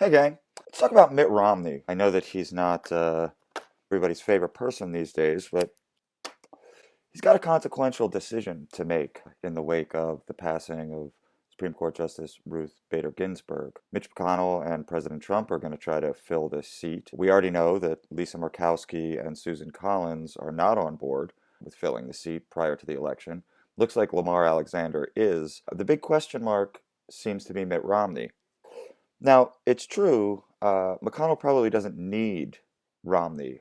Hey gang, let's talk about Mitt Romney. I know that he's not everybody's favorite person these days, but he's got a consequential decision to make in the wake of the passing of Supreme Court Justice Ruth Bader Ginsburg. Mitch McConnell and President Trump are going to try to fill this seat. We already know that Lisa Murkowski and Susan Collins are not on board with filling the seat prior to the election. Looks like Lamar Alexander is. The big question mark seems to be Mitt Romney. Now, it's true, McConnell probably doesn't need Romney.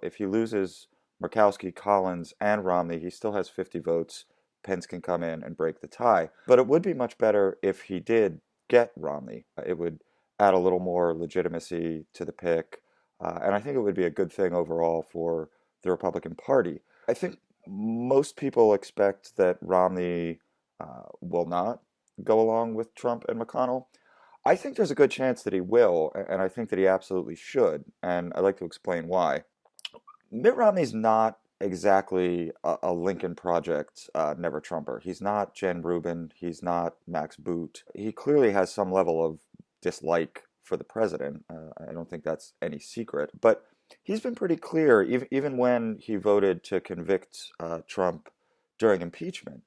If he loses Murkowski, Collins, and Romney, he still has 50 votes. Pence can come in and break the tie. But it would be much better if he did get Romney. It would add a little more legitimacy to the pick, and I think it would be a good thing overall for the Republican Party. I think most people expect that Romney will not go along with Trump and McConnell. I think there's a good chance that he will, and I think that he absolutely should, and I'd like to explain why. Mitt Romney's not exactly a Lincoln Project never Trumper. He's not Jen Rubin. He's not Max Boot. He clearly has some level of dislike for the president. I don't think that's any secret, but he's been pretty clear, even when he voted to convict Trump during impeachment.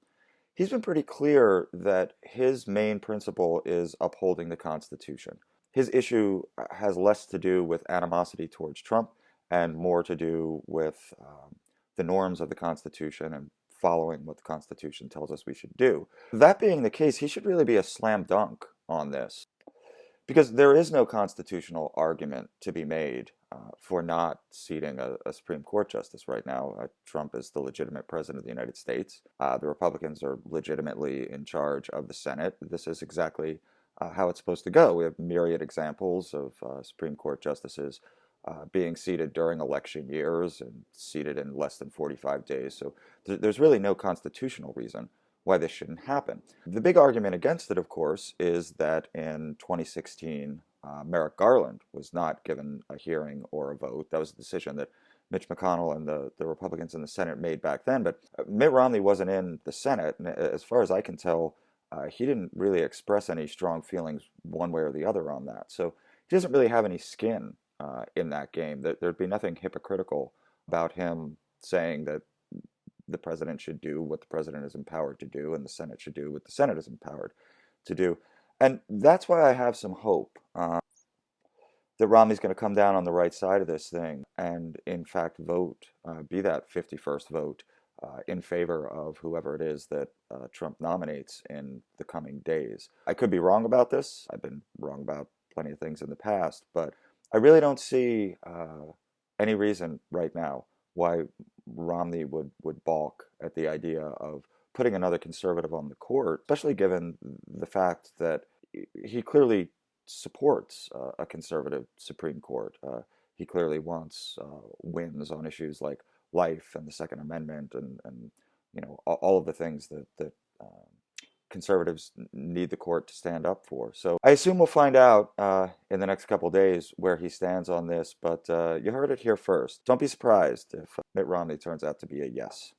He's been pretty clear that his main principle is upholding the Constitution. His issue has less to do with animosity towards Trump and more to do with the norms of the Constitution and following what the Constitution tells us we should do. That being the case, he should really be a slam dunk on this, because there is no constitutional argument to be made for not seating a Supreme Court justice right now. Trump is the legitimate president of the United States. The Republicans are legitimately in charge of the Senate. This is exactly how it's supposed to go. We have myriad examples of Supreme Court justices being seated during election years and seated in less than 45 days. So there's really no constitutional reason why this shouldn't happen. The big argument against it, of course, is that in 2016, Merrick Garland was not given a hearing or a vote. That was a decision that Mitch McConnell and the Republicans in the Senate made back then. But Mitt Romney wasn't in the Senate, and as far as I can tell, he didn't really express any strong feelings one way or the other on that. So he doesn't really have any skin in that game. There'd be nothing hypocritical about him saying that the president should do what the president is empowered to do, and the Senate should do what the Senate is empowered to do. And that's why I have some hope that Romney's going to come down on the right side of this thing and, in fact, vote, be that 51st vote in favor of whoever it is that Trump nominates in the coming days. I could be wrong about this. I've been wrong about plenty of things in the past, but I really don't see any reason right now why Romney would balk at the idea of putting another conservative on the court, especially given the fact that he clearly supports a conservative Supreme Court. He clearly wants wins on issues like life and the Second Amendment and all of the things that conservatives need the court to stand up for. So I assume we'll find out in the next couple of days where he stands on this, but you heard it here first. Don't be surprised if Mitt Romney turns out to be a yes.